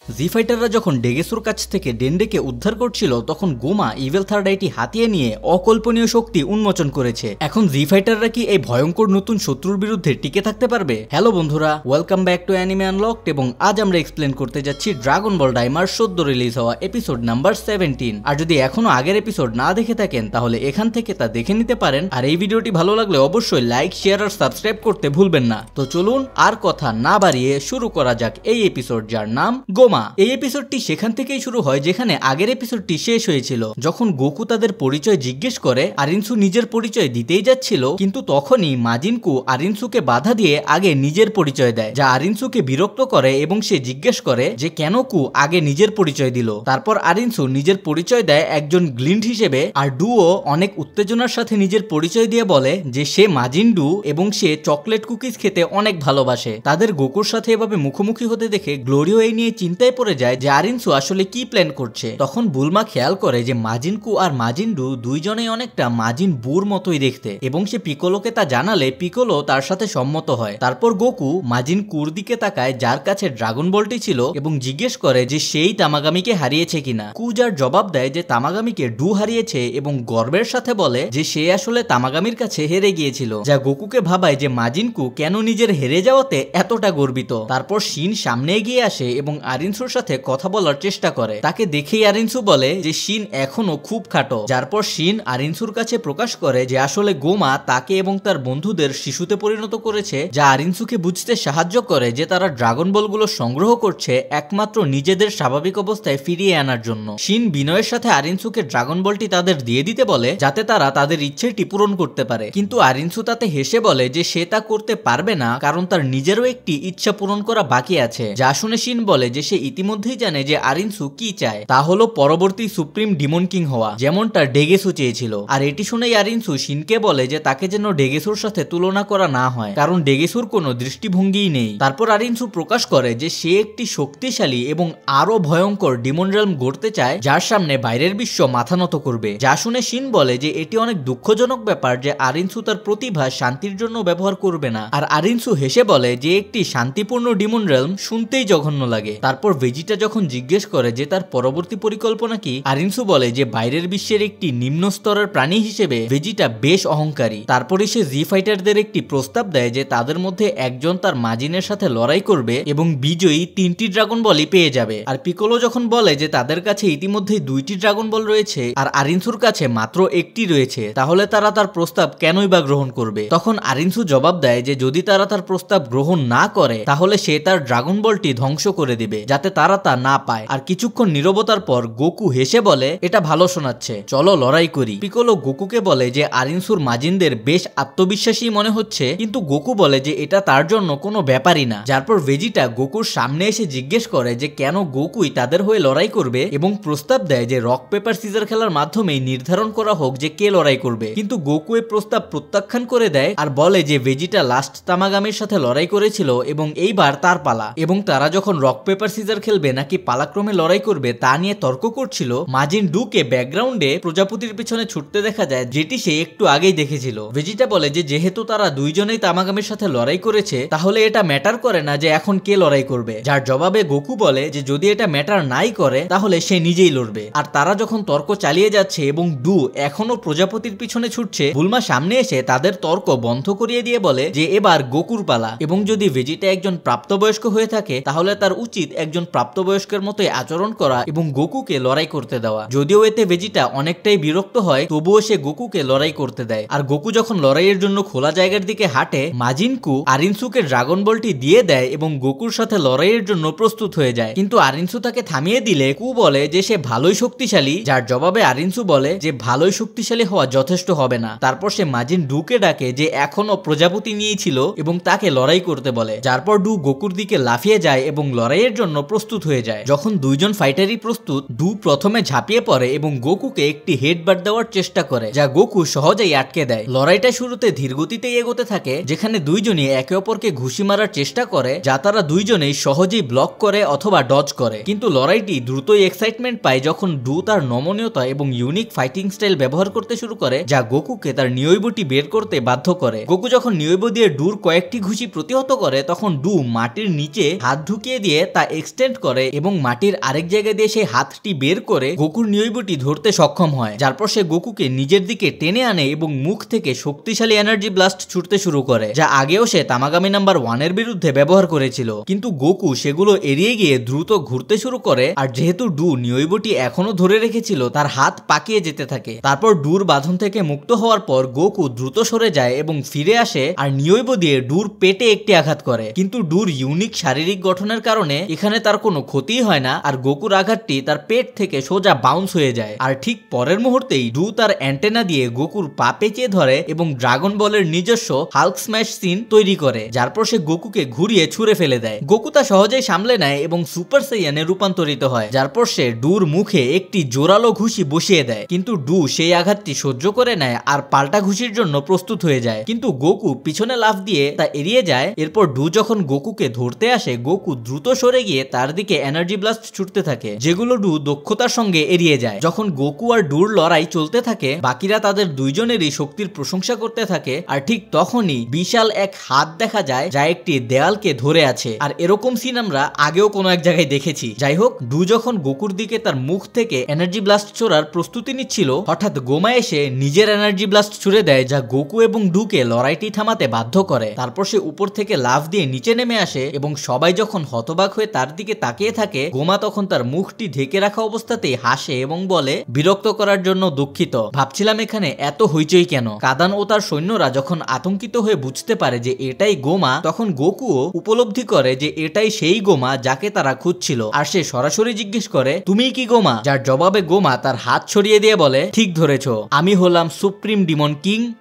জি ফাইটাররা যখন ডেগেসুর কাছ থেকে ডেন্ডেকে উদ্ধার করছিল তখন গোমা ইভেল থার্ড আইটি হাতিয়ে নিয়ে অকল্পনীয় শক্তি উন্মোচন করেছে। এখন জি ফাইটাররা কি এই ভয়ঙ্কর নতুন শত্রুর বিরুদ্ধে টিকে থাকতে পারবে? হ্যালো বন্ধুরা, welcome back to anime unlocked এবং আজ আমরা এক্সপ্লেন করতে যাচ্ছি ড্রাগন বল ডাইমার সদ্য রিলিজ হওয়া এপিসোড নাম্বার 17। আর যদি এখনো আগের এপিসোড না দেখে থাকেন তাহলে এখান থেকে তা দেখে নিতে পারেন। আর এই ভিডিওটি ভালো লাগলে অবশ্যই লাইক, শেয়ার আর সাবস্ক্রাইব করতে ভুলবেন না। তো চলুন আর কথা না বাড়িয়ে শুরু করা যাক এই এপিসোড, যার নাম গোমা। এই এপিসোডটি সেখান থেকেই শুরু হয় যেখানে আগের এপিসোডটি শেষ হয়েছিল। যখন গোকু তাদের পরিচয় জিজ্ঞেস করে আরিনসু নিজের পরিচয় দিতেই যাচ্ছিল, কিন্তু তখনই মাজিনকু আরিনসুকে বাধা দিয়ে আগে নিজের পরিচয় দেয়, যা আরিনসুকে বিরক্ত করে এবং সে জিজ্ঞেস করে যে কেন কু আগে নিজের পরিচয় দিল। তারপর আরিনসু নিজের পরিচয় দেয় একজন গ্লিন্ড হিসেবে, আর ডুও অনেক উত্তেজনার সাথে নিজের পরিচয় দিয়ে বলে যে সে মাজিন ডু এবং সে চকলেট কুকিজ খেতে অনেক ভালোবাসে। তাদের গোকুর সাথে এভাবে মুখোমুখি হতে দেখে গ্লোরিও এই নিয়ে চিন্তায় পড়ে যায় যে আরিনসু আসলে কি প্ল্যান করছে। তখন বুলমা খেয়াল করে যে মাজিনকু আর মাজিনডু দুইজনেই অনেকটা মাজিন বুর মতোই দেখতে এবং সে পিকোলোকে তা জানালে পিকোলো তার সাথে সম্মত হয়। তারপর গোকু মাজিন কুর দিকে তাকায় যার কাছে ড্রাগন বলটি ছিল এবং জিজ্ঞেস করে যে সেই তামাগামিকে হারিয়েছে কিনা। কু যার জবাব দেয় যে তামাগামিকে ডু হারিয়েছে এবং গর্বের সাথে বলে যে সে আসলে তামাগামির কাছে হেরে গিয়েছিল, যা গোকুকে ভাবায় যে মাজিনকু কেন নিজের হেরে যাওয়াতে এতটা গর্বিত। তারপর শিন সামনে এগিয়ে আসে এবং আরিনসুর সাথে কথা বলার চেষ্টা করে। তাকে দেখেই আরিনসু বলে যে শিন এখনো খুব খাটো, যার পর শিন আরিনসুর কাছে প্রকাশ করে যে আসলে গোমা তাকে এবং তার বন্ধুদের শিশুতে পরিণত করেছে, যা আরিনসুকে বুঝতে সাহায্য করে যে তারা ড্রাগন বলগুলো সংগ্রহ করছে একমাত্র নিজেদের স্বাভাবিক অবস্থায় ফিরিয়ে আনার জন্য। শিন বিনয়ের সাথে আরিনসুকে ড্রাগন বলটি তাদের দিয়ে দিতে বলে যাতে তারা তাদের ইচ্ছেটি পূরণ করতে পারে, কিন্তু আরিনসু তাতে হেসে বলে যে সে তা করতে পারবে না কারণ তার নিজেরও একটি ইচ্ছা পূরণ করা বাকি আছে। যা শুনে শিন বলে যে সে ইতিমধ্যেই জানে যে আরিনসু কি চায়, তা হলো পরবর্তী সুপ্রিম ডিমন কিং হওয়া, যেমনটা ডেগেসু চেয়েছিল। আর এটি শুনেই আরিনসু শিনকে বলে যে তাকে যেন ডেগেসুর সাথে তুলনা করা না হয়, কারণ ডেগেসুর কোনো দৃষ্টিভঙ্গিই নেই। তারপর আরিনসু প্রকাশ করে যে সে একটি শক্তিশালী এবং আরো ভয়ঙ্কর ডিমন রেলম গড়তে চায় যার সামনে বাইরের বিশ্ব মাথা নত করবে। যা শুনে শিন বলে যে এটি অনেক দুঃখজনক ব্যাপার যে আরিনসু তার প্রতিভা শান্তির জন্য ব্যবহার করবে না। আর আরিনসু হেসে বলে যে একটি শান্তিপূর্ণ ডিমন রেলম শুনতেই জঘন্য লাগে। তারপর ভেজিটা যখন জিজ্ঞেস করে যে তার পরবর্তী পরিকল্পনা কি, আরিনসু বলে যে বাইরের বিশ্বের একটি নিম্ন স্তরের প্রাণী হিসেবে ভেজিটা বেশ অহংকারী। তারপরে সে জি ফাইটারদের একটি প্রস্তাব দেয় যে তাদের মধ্যে একজন তার মাজিনের সাথে লড়াই করবে এবং বিজয়ী 3টি ড্রাগন বলই পেয়ে যাবে। আর পিকোলো যখন বলে যে তাদের কাছে ইতিমধ্যেই 2টি ড্রাগন বল রয়েছে আর আরিনসুর কাছে মাত্র একটি রয়েছে, তাহলে তারা তার প্রস্তাব কেনই বা গ্রহণ করবে। তখন আরিনসু জবাব দেয় যে যদি তারা তার প্রস্তাব গ্রহণ না করে তাহলে সে তার ড্রাগন বলটি ধ্বংস করে দিবে যাতে তারা তা না পায়। আর কিছুক্ষণ নীরবতার পর গোকু হেসে বলে এটা ভালো শোনাচ্ছে, চলো লড়াই করি। পিকোলো গোকুকে বলে যে আরিনসুর মাজিনদের বেশ আত্মবিশ্বাসী মনে হচ্ছে, কিন্তু গোকু বলে যে এটা তার জন্য কোনো ব্যাপারই না। যারপর ভেজিটা গোকুর সামনে এসে জিজ্ঞেস করে যে কেন গোকুই তাদের হয়ে লড়াই করবে এবং প্রস্তাব দেয় যে রক পেপার সিজার খেলার মাধ্যমেই নির্ধারণ করা হোক যে কে লড়াই করবে, কিন্তু গোকু এই প্রস্তাব প্রত্যাখ্যান করে দেয় আর বলে যে ভেজিটা লাস্ট তামাগামির সাথে লড়াই করেছিল এবং এইবার তার পালা, এবং তারা যখন রক পেপার সিজার খেলবে নাকি পালাক্রমে লড়াই করবে তা নিয়ে তর্ক করছিল, মাজিন ডুকে ব্যাকগ্রাউন্ডে প্রজাপতির পিছনে ছুটতে দেখা যায়, যেটি সে একটু আগেই দেখেছিল। ভেজিটা বলে যে যেহেতু তারা দুইজনেই তামাগামির সাথে লড়াই করেছে তাহলে এটা ম্যাটার করে না যে এখন কে লড়াই করবে, যার জবাবে গোকু বলে যে যদি এটা ম্যাটার নাই করে তাহলে সে নিজেই লড়বে। আর তারা যখন তর্ক চালিয়ে যাচ্ছে এবং ডু এখনো প্রজাপতির পিছনে ছুটছে, বুলমা সামনে এসে তাদের তর্ক বন্ধ করিয়ে দিয়ে বলে যে এবার গোকুর পালা, এবং যদি ভেজিটা একজন প্রাপ্তবয়স্ক হয়ে থাকে তাহলে তার উচিত একজন প্রাপ্তবয়স্কের মতোই আচরণ করা এবং গোকুকে লড়াই করতে দেওয়া। যদিও এতে ভেজিটা অনেকটাই বিরক্ত হয় তবুও সে গোকুকে লড়াই করতে দেয়। আর গোকু যখন লড়াইয়ের জন্য খোলা জায়গার দিকে হাঁটে, মাজিনকু আরিনসুকে ড্রাগন বলটি দিয়ে দেয় এবং গোকুর সাথে লড়াইয়ের জন্য প্রস্তুত হয়ে যায়, কিন্তু আরিনসু তাকে থামিয়ে দিলে কু বলে যে সে ভালোই শক্তিশালী, যার জবাবে আরিনসু বলে যে ভালোই শক্তিশালী হওয়া যথেষ্ট হবে না। তারপর সে মাজিন ডুকে ডাকে যে এখনো প্রজাপতি নিয়েই ছিল এবং তাকে লড়াই করতে বলে, যারপর ডু গোকুর দিকে লাফিয়ে যায় এবং লড়াইয়ের জন্য প্রস্তুত হয়ে যায়। যখন দুইজন ফাইটারই প্রস্তুত, ডু প্রথমে ঝাঁপিয়ে পড়ে এবং গোকুকে একটি হেডবাট দেওয়ার চেষ্টা করে, যা গোকু সহজেই আটকে দেয়। লড়াইটা শুরুতে ধীরগতিতেই এগোতে থাকে যেখানে দুইজনই একে অপরকে ঘুষি মারার চেষ্টা করে, যা তারা দুইজনেই সহজেই ব্লক করে অথবা ডজ করে, কিন্তু লড়াইটি দ্রুতই এক্সাইটমেন্ট পায় যখন ডু তার নমনীয়তা এবং ইউনিক ফাইটিং স্টাইল ব্যবহার করতে শুরু করে, যা গোকুকে তার নিয়ইবটি বের করতে বাধ্য করে। গোকু যখন নিয়ইব দিয়ে ডুর কয়েকটি ঘুষি প্রতিহত করে তখন ডু মাটির নিচে হাত ঢুকিয়ে দিয়ে তা এক্সটেন্ড করে এবং মাটির আরেক জায়গায় দিয়ে সেই হাতটি বের করে গোকুর নিয়োইবটি ধরতে সক্ষম হয়। যারপর সে গোকুকে নিজের দিকে টেনে আনে এবং মুখ থেকে শক্তিশালী এনার্জি ব্লাস্ট ছুটতে শুরু করে, যা আগেও সে তামাগামি নাম্বার 1 এর বিরুদ্ধে ব্যবহার করেছিল। কিন্তু গোকু সেগুলো এড়িয়ে গিয়ে দ্রুত ঘুরতে শুরু করে, আর যেহেতু ডু নিয়োইবটি এখনো ধরে রেখেছিল তার হাত পাকিয়ে যেতে থাকে। তারপর ডুর বাঁধন থেকে মুক্ত হওয়ার পর গোকু দ্রুত সরে যায় এবং ফিরে আসে আর নিয়োইবো দিয়ে ডুর পেটে একটি আঘাত করে। কিন্তু ডুর ইউনিক শারীরিক গঠনের কারণে এখানে তার কোনো ক্ষতি হয় না, আর গোকুর আঘাতটি তার পেট থেকে সোজা বাউন্স হয়ে যায়। আর ঠিক পরের মুহূর্তেই ডু তার অ্যান্টেনা দিয়ে গোকুর পা পেঁচিয়ে ধরে এবং ড্রাগন বলের নিজস্ব হাল্ক স্ম্যাশ সিন তৈরি করে, যারপর সে গোকুকে ঘুরিয়ে ছুঁড়ে ফেলে দেয়। গোকু তা সহজেই সামলে নেয় এবং সুপার সাইয়ানে রূপান্তরিত হয়, যারপর সে ডুর মুখে একটি জোরালো ঘুষি বসিয়ে দেয়। কিন্তু ডু সেই আঘাতটি সহ্য করে নেয় আর পাল্টা ঘুষির জন্য প্রস্তুত হয়ে যায়, কিন্তু গোকু পিছনে লাফ দিয়ে তা এড়িয়ে যায়। এরপর ডু যখন গোকুকে ধরতে আসে, গোকু দ্রুত সরে গিয়ে তার দিকে এনার্জি ব্লাস্ট ছুটতে থাকে, যেগুলো ডু দক্ষতার সঙ্গে এড়িয়ে যায়। যখন গোকু আর ডুর লড়াই চলতে থাকে, বাকিরা তাদের দুইজনেরই শক্তির প্রশংসা করতে থাকে, আর ঠিক তখনই বিশাল এক হাত দেখা যায় যা একটি দেয়ালকে ধরে আছে। আর এরকম সিন আমরা আগেও কোনো এক জায়গায় দেখেছি। যাই হোক, ডু যখন গোকুর দিকে তার মুখ থেকে এনার্জি ব্লাস্ট ছোড়ার প্রস্তুতি নিচ্ছিল, হঠাৎ গোমা এসে নিজের এনার্জি ব্লাস্ট ছুড়ে দেয়, যা গোকু এবং ডুকে লড়াইটি থামাতে বাধ্য করে। তারপর সে উপর থেকে লাফ দিয়ে নিচে নেমে আসে এবং সবাই যখন হতবাক হয়ে তার দিকে তাকিয়ে থাকে, গোমা তখন তার মুখটি ঢেকে রাখা অবস্থাতেই হাসে এবং বলে, বিরক্ত করার জন্য দুঃখিত, ভাবছিলাম এখানে এত হইচই কেন। কাদান ও তার সৈন্যরা যখন আতঙ্কিত হয়ে বুঝতে পারে যে এটাই গোমা, তখন গোকুও উপলব্ধি করে যে এটাই সেই গোমা যাকে তারা খুঁজছিল, আর সে সরাসরি জিজ্ঞেস করে, তুমি কি গোমা? যার জবাবে গোমা তার হাত ছড়িয়ে দিয়ে বলে, ঠিক ধরেছ, আমি হলাম সুপ্রিম ডিমন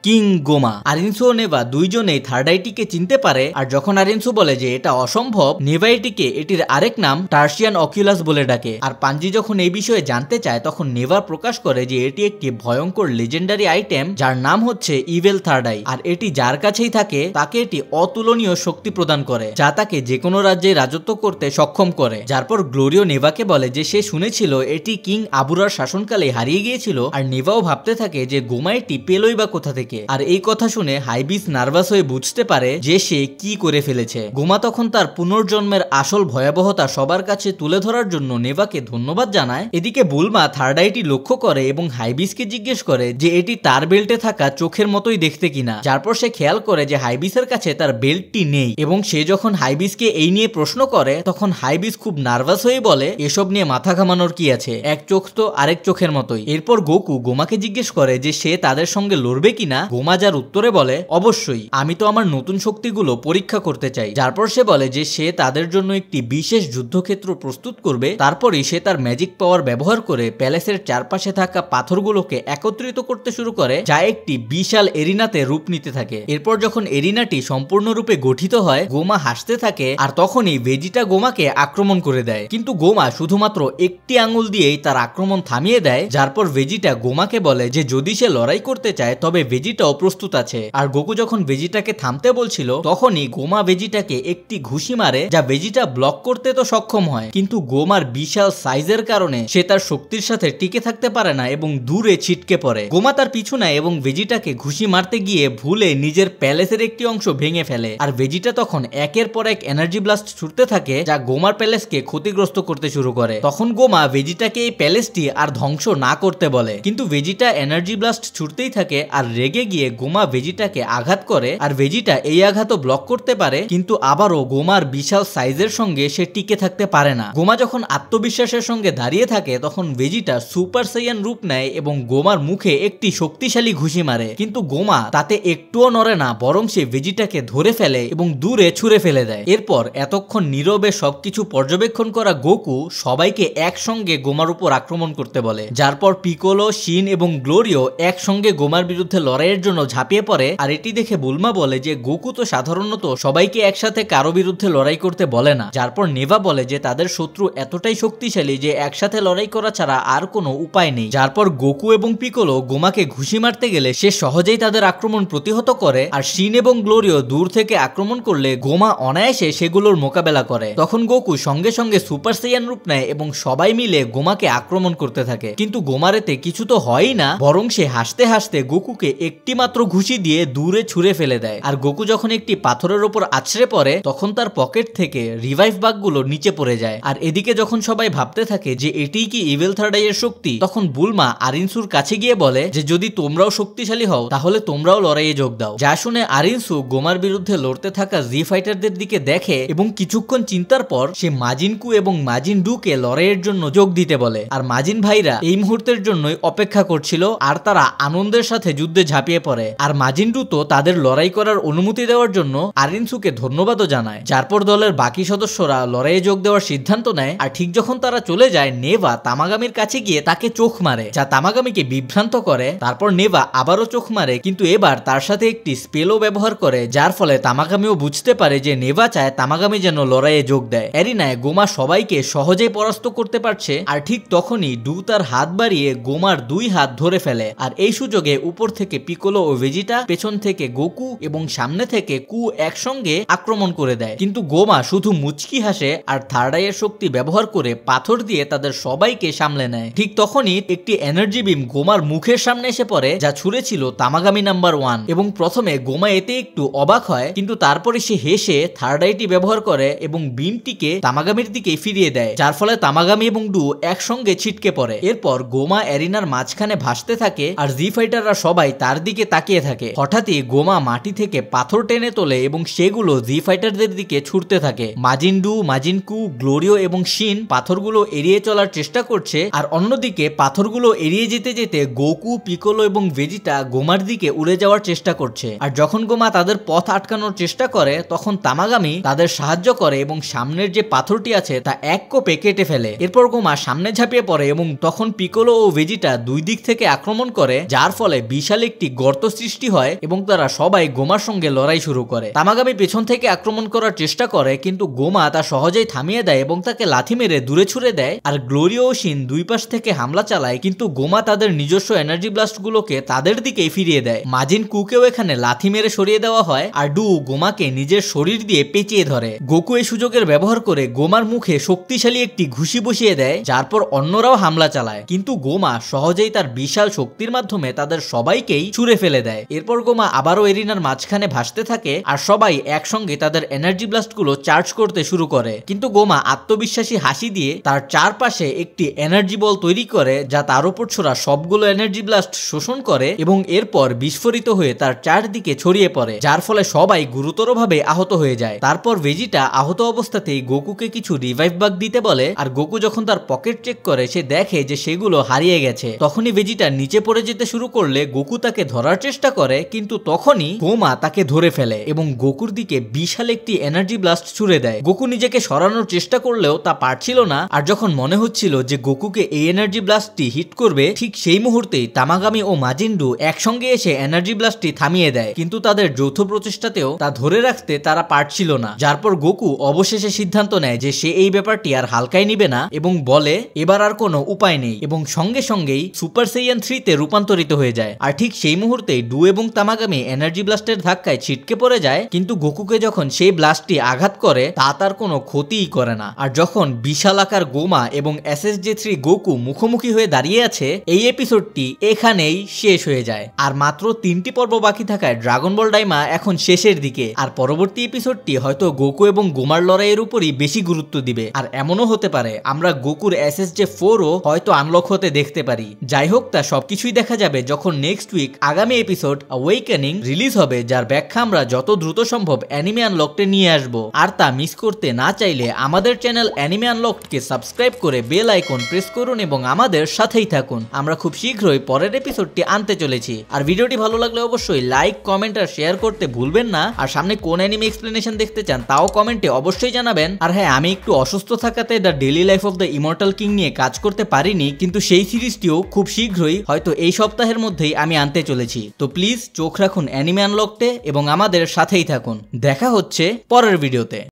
কিং গোমা। আরিনসু ও নেভা দুইজনেই থার্ড আইটিকে চিনতে পারে, আর যখন আরিনসু বলে যে এটা অসম্ভব, নেভা এটিকে এটির আরেক নাম টার্সিয়ান অকিউলাস বলে ডাকে। আর পাঞ্জি যখন এই বিষয়ে জানতে চায়, তখন নেভা প্রকাশ করে যে এটি একটি ভয়ঙ্কর লেজেন্ডারি আইটেম যার নাম হচ্ছে ইভেল থার্ড আই, আর এটি যার কাছেই থাকে তাকে এটি অতুলনীয় শক্তি প্রদান করে, যা তাকে যে কোনো রাজ্যে রাজত্ব করতে সক্ষম করে। যারপর গ্লোরিও নেভাকে বলে যে সে শুনেছিল এটি কিং আবুরার শাসনকালে হারিয়ে গিয়েছিল, আর নেভাও ভাবতে থাকে যে গোমা এটি পেলই বা কোথা থেকে। আর এই কথা শুনে হাইবিস নার্ভাস হয়ে বুঝতে পারে যে সে কি করে ফেলেছে। গোমা তখন তার পুনর্জন্মের আসল ভয়াবহতা সবার কাছে তুলে ধরার জন্য নেভাকে ধন্যবাদ জানায়। এদিকে বুলমা থার্ড আইটি লক্ষ্য করে এবং হাইবিসকে জিজ্ঞেস করে যে এটি তার বেল্টে থাকা চোখের মতোই দেখতে কিনা। যারপর সে খেয়াল করে যে হাইবিসের কাছে তার বেল্টটি নেই, এবং সে যখন হাইবিসকে এই নিয়ে প্রশ্ন করে, তখন হাইবিস খুব নার্ভাস হয়ে বলে, এসব নিয়ে মাথা ঘামানোর কি আছে, এক চোখ তো আরেক চোখের মতোই। এরপর গোকু গোমাকে জিজ্ঞেস করে যে সে তাদের সঙ্গে লড়বে কিনা। গোমা যার উত্তরে বলে, অবশ্যই, আমি তো আমার নতুন শক্তিগুলো পরীক্ষা করতে চাই। যারপর সে বলে যে সে তাদের জন্য একটি বিশেষ যুদ্ধক্ষেত্র প্রস্তুত করবে। তারপরই সে তার ম্যাজিক পাওয়ার ব্যবহার করে প্যালেসের চারপাশে থাকা পাথরগুলোকে একত্রিত করতে শুরু করে, যা একটি বিশাল এরিনাতে রূপ নিতে থাকে। এরপর যখন এরিনাটি সম্পূর্ণরূপে গঠিত হয়, গোমা হাসতে থাকে, আর তখনই ভেজিটা গোমাকে আক্রমণ করে দেয়। কিন্তু গোমা শুধুমাত্র একটি আঙুল দিয়েই তার আক্রমণ থামিয়ে দেয়। যারপর ভেজিটা গোমাকে বলে যে যদি সে লড়াই করতে চায় তবে ভেজিটাও প্রস্তুত আছে। আর গোকু যখন ভেজিটাকে থামতে বলছিল, তখনই গোমা ভেজিটাকে একটি ঘুষি মারে, যা ভেজিটা ব্লক করতে তো সক্ষম হয়, কিন্তু গোমার বিশাল সাইজের কারণে সে তার শক্তির সাথে টিকে থাকতে পারে না এবং দূরে ছিটকে পড়ে। গোমা তার পিছু নেয় এবং ভেজিটাকে ঘুষি মারতে গিয়ে ভুলে নিজের প্যালেসের একটি অংশ ভেঙে ফেলে। আর ভেজিটা তখন একের পর এক এনার্জি ব্লাস্ট ছুটতে থাকে, যা গোমার প্যালেসকে ক্ষতিগ্রস্ত করতে শুরু করে। তখন গোমা ভেজিটাকে এই প্যালেসটি আর ধ্বংস না করতে বলে, কিন্তু ভেজিটা এনার্জি ব্লাস্ট ছুটতেই থাকে, আর রেগে গিয়ে গোমা ভেজিটাকে আঘাত করে। আর ভেজিটা এই আঘাতও ব্লক করতে পারে, কিন্তু আবারও গোমার বিশাল সাইজের সঙ্গে সে টিকে থাকতে পারে না। গোমা যখন আত্মবিশ্বাসের সঙ্গে দাঁড়িয়ে থাকে, তখন ভেজিটা সুপার সাইয়ান রূপ নেয় এবং গোমার মুখে একটি শক্তিশালী ঘুষি মারে, কিন্তু গোমা তাতে একটুও নড়ে না, বরং সে ভেজিটাকে ধরে ফেলে এবং দূরে ছুঁড়ে ফেলে দেয়। এরপর এতক্ষণ নীরবে সবকিছু পর্যবেক্ষণ করা গোকু সবাইকে একসঙ্গে গোমার উপর আক্রমণ করতে বলে, যার পর পিকোলো, শিন এবং গ্লোরিও একসঙ্গে গোমার বিরুদ্ধে লড়াইয়ের জন্য ঝাঁপিয়ে পড়ে। আর এটি দেখে বুলমা বলে যে গোকু তো সাধারণত সবাইকে একসাথে কারো বিরুদ্ধে লড়াই করতে বলে না। যারপর নেভা বলে যে তাদের শত্রু এতটাই শক্তিশালী যে একসাথে লড়াই করা ছাড়া আর কোনো উপায় নেই। যারপর গোকু এবং পিকোলো গোমাকে ঘুষি মারতে গেলে সে সহজেই তাদের আক্রমণ প্রতিহত করে, আর শিন এবং গ্লোরিও দূর থেকে আক্রমণ করলে গোমা অনায়াসে সেগুলোর মোকাবেলা করে। তখন গোকু সঙ্গে সঙ্গে সুপার সাইয়ান রূপ নেয় এবং সবাই মিলে গোমাকে আক্রমণ করতে থাকে, কিন্তু গোমার এতে কিছু তো হয়ই না, বরং সে হাসতে হাসতে গোকুকে একটি মাত্র ঘুষি দিয়ে দূরে ছুঁড়ে ফেলে দেয়। আর গোকু যখন একটি পাথরের উপর আছড়ে পড়ে, তখন তার পকেট থেকে রিভাইভ বাগগুলো নিচে পড়ে যায়। আর এদিকে যখন সবাই ভাবতে থাকে যে এটিই কি ইভিল থার্ড আই এর শক্তি, তখন বুলমা আরিনসুর কাছে গিয়ে বলে যে যদি তোমরাও শক্তিশালী হও তাহলে তোমরাও লড়াইয়ে যোগ দাও। যা শুনে আরিনসু গোমার বিরুদ্ধে লড়তে থাকা জি ফাইটারদের দিকে দেখে এবং কিছুক্ষণ চিন্তার পর সে মাজিনকু এবং মাজিন ডুকে লড়াইয়ের জন্য যোগ দিতে বলে। আর মাজিন ভাইরা এই মুহূর্তের জন্যই অপেক্ষা করছিল আর তারা আনন্দের সাথে যুদ্ধে ঝাঁপিয়ে পড়ে। আর মাজিন ডু তো তাদের লড়াই করার অনুমতি দেওয়ার জন্য আরিনসুকে ধন্যবাদও জানায়। যারপর দলের বাকি সদস্যরা লড়াইয়ে যোগ দেওয়ার সিদ্ধান্ত নেয়। আর ঠিক যখন তারা চলে যায়, নেভা তামাগামির কাছে গিয়ে তাকে চোখ মারে, যা তামাগামিকে বিভ্রান্ত করে। তারপর নেভা আবারও চোখ মারে, কিন্তু এবার তার সাথে একটি স্পেলও ব্যবহার করে, যার ফলে তামাগামিও বুঝতে পারে যে নেভা চায় তামাগামি যেন লড়াইয়ে যোগ দেয়। এরিনায় গোমা সবাইকে সহজেই পরাস্ত করতে পারছে। আর ঠিক তখনই ডু তার হাত বাড়িয়ে গোমার 2 হাত ধরে ফেলে। আর এই সুযোগে উপর থেকে পিকোলো ও ভেজিটা, পেছন থেকে গোকু এবং সামনে থেকে কু একসঙ্গে আক্রমণ করে দেয়। কিন্তু গোমা শুধু মুচকি হাসে আর থার্ড আই এর শক্তি ব্যবহার করে পাথর দিয়ে তাদের সবাইকে সামলে নেয়। ঠিক তখনই একটি এনার্জি বিম গোমার মুখের সামনে এসে পড়ে, যা ছুঁড়েছিল তামাগামি নাম্বার 1। এবং প্রথমে গোমা এতে একটু অবাক হয়, কিন্তু তারপরে সে হেসে থার্ড আইটি ব্যবহার করে এবং বিমটিকে তামাগামির দিকে ফিরিয়ে দেয়, যার ফলে তামাগামি এবং ডু একসঙ্গে ছিটকে পড়ে। এরপর গোমা এরিনার মাঝখানে ভাসতে থাকে আর জি ফাইটাররা সবাই তার দিকে তাকিয়ে থাকে। হঠাৎই গোমা মাটি থেকে পাথর টেনে তোলে এবং সেগুলো জি ফাইটারদের দিকে ছুটতে থাকে। মাজিন ডু, মাজিনকু, গ্লোরিও এবং শিন পাথরগুলো এড়িয়ে চলার চেষ্টা করছে। আর অন্যদিকে পাথরগুলো এড়িয়ে যেতে যেতে গোকু, পিকোলো এবং ভেজিটা গোমার দিকে উড়ে যাওয়ার চেষ্টা করছে। আর যখন গোমা তাদের পথ আটকানোর চেষ্টা করে, তখন তামাগামি তাদের সাহায্য করে এবং সামনের যে পাথরটি আছে তা এক কোপে কেটে ফেলে। এরপর গোমা সামনে ঝাঁপিয়ে পড়ে এবং তখন পিকোলো ও ভেজিটা 2 দিক থেকে আক্রমণ করে, যার ফলে বিশাল একটি গর্ত সৃষ্টি হয় এবং তারা সবাই গোমার সঙ্গে লড়াই শুরু করে। তামাগামি পেছন থেকে আক্রমণ করার চেষ্টা করে, কিন্তু গোমা তা সহজেই থামিয়ে দেয় এবং তাকে লাথি মেরে দূরে ছুড়ে দেয়। আর গ্লোরিও ও শিন 2 পাশ থেকে হামলা চালায়, কিন্তু গোমা তাদের নিজস্ব এনার্জি ব্লাস্ট গুলোকে তাদের দিকেই ফিরিয়ে দেয়। মাজিন কুকেও এখানে লাথি মেরে সরিয়ে দেওয়া হয় আর ডু গোমাকে নিজের শরীর দিয়ে পেঁচিয়ে ধরে। গোকু এই সুযোগের ব্যবহার করে গোমার মুখে শক্তিশালী একটি ঘুষি বসিয়ে দেয়, যার পর অন্যরাও হামলা চালায়, কিন্তু গোমা সহজেই তার বিশাল শক্তির মাধ্যমে তাদের সবাইকেই ছুঁড়ে ফেলে দেয়। এরপর গোমা আবারও এরিনার মাঝখানে ভাসতে থাকে আর সবাই একসঙ্গে তাদের এনার্জি ব্লাস্ট গুলো চার্জ করতে শুরু করে। কিন্তু গোমা আত্মবিশ্বাসী হাসি দিয়ে তার চারপাশে একটি এনার্জি বল তৈরি করে, যা তার উপর ছোড়া সবগুলো এনার্জি ব্লাস্ট শোষণ করে এবং এরপর বিস্ফোরিত হয়ে তার চারদিকে ছড়িয়ে পড়ে, যার ফলে সবাই গুরুতরভাবে আহত হয়ে যায়। তারপর ভেজিটা আহত অবস্থাতেই গোকুকে কিছু রিভাইভ বাগ দিতে বলে। আর গোকু যখন তার পকেট চেক করে, সে দেখে যে সেগুলো হারিয়ে গেছে। তখনই ভেজিটা নিচে পড়ে যেতে শুরু করলে গোকু তাকে ধরার চেষ্টা করে, কিন্তু তখনই গোমা তাকে ধরে ফেলে এবং গোকুর দিকে বিশাল একটি এনার্জি ব্লাস্ট ছুড়ে দেয়। গোকু নিজেকে সরানোর চেষ্টা করলেও তা পারছিল না। আর যখন মনে হচ্ছিল যে গোকুকে এই এনার্জি ব্লাস্টটি হিট করবে, ঠিক সেই মুহূর্তেই তামাগামি ও মাজিন্ডু একসঙ্গে এসে এনার্জি ব্লাস্টটি থামিয়ে দেয়, কিন্তু তাদের যৌথ প্রচেষ্টাতেও তা ধরে রাখতে তারা পারছিল না। যার পর গোকু অবশেষে সিদ্ধান্ত নেয় যে সে এই ব্যাপারটি আর হালকায় নিবে না এবং বলে এবার আর কোনো উপায় নেই, এবং সঙ্গে সঙ্গেই সুপার সাইয়ান 3-তে রূপান্তরিত হয়ে যায়। আর ঠিক সেই মুহূর্তেই ডু এবং তামাগামি এনার্জি ব্লাস্টের ধাক্কায় ছিটকে পড়ে যায়, কিন্তু গোকুকে যখন সেই ব্লাস্টটি আঘাত করে তা তার কোনো ক্ষতিই করে না। আর যখন বিশাল আকার গোমা এবং SSJ-3 গোকু মুখোমুখি হয়ে দাঁড়িয়ে আছে, এই এপিসোডটি এখানেই শেষ হয়ে যায়। আর মাত্র 3টি পর্ব বাকি থাকায় ড্রাগন বল ডাইমা এখন শেষের দিকে। আর পরবর্তী এপিসোডটি হয়তো গোকু এবং গোমার লড়াইয়ের উপরই বেশি গুরুত্ব দিবে। আর এমনও হতে পারে আমরা গোকুর SSJ-4ও হয়তো আনলক হতে দেখতে পারি। যাই হোক, তা সবকিছুই দেখা যাবে যখন নেক্সট উইক আগামী এপিসোড অ্যাওয়েকেনিং রিলিজ হবে, যার ব্যাখ্যা আমরা যত দ্রুত সম্ভব অ্যানিমে আনলকডে নিয়ে আসব। আর তা মিস করতে না চাইলে আমাদের চ্যানেল অ্যানিমে আনলকডকে সাবস্ক্রাইব করে বেল আইকন প্রেস করুন এবং আমাদের সাথেই থাকুন। আমরা খুব শীঘ্রই পরের এপিসোডটি আনতে চলেছি। আর ভিডিওটি ভালো লাগলে অবশ্যই লাইক, কমেন্ট আর শেয়ার করতে ভুলবেন না। আর সামনে কোন অ্যানিমে এক্সপ্লেনেশন দেখতে চান তাও কমেন্টে অবশ্যই জানাবেন। আর হ্যাঁ, আমি একটু অসুস্থ থাকাতে the daily life of the immortal king নিয়ে কাজ করতে পারিনি, কিন্তু সেই সিরিজটিও খুব শীঘ্রই হয়তো এই সপ্তাহের মধ্যেই আমি আনতে চলেছি। তো প্লিজ চোখ রাখুন অ্যানিমে আনলকডে এবং আমাদের সাথেই থাকুন। দেখা হচ্ছে পরের ভিডিওতে।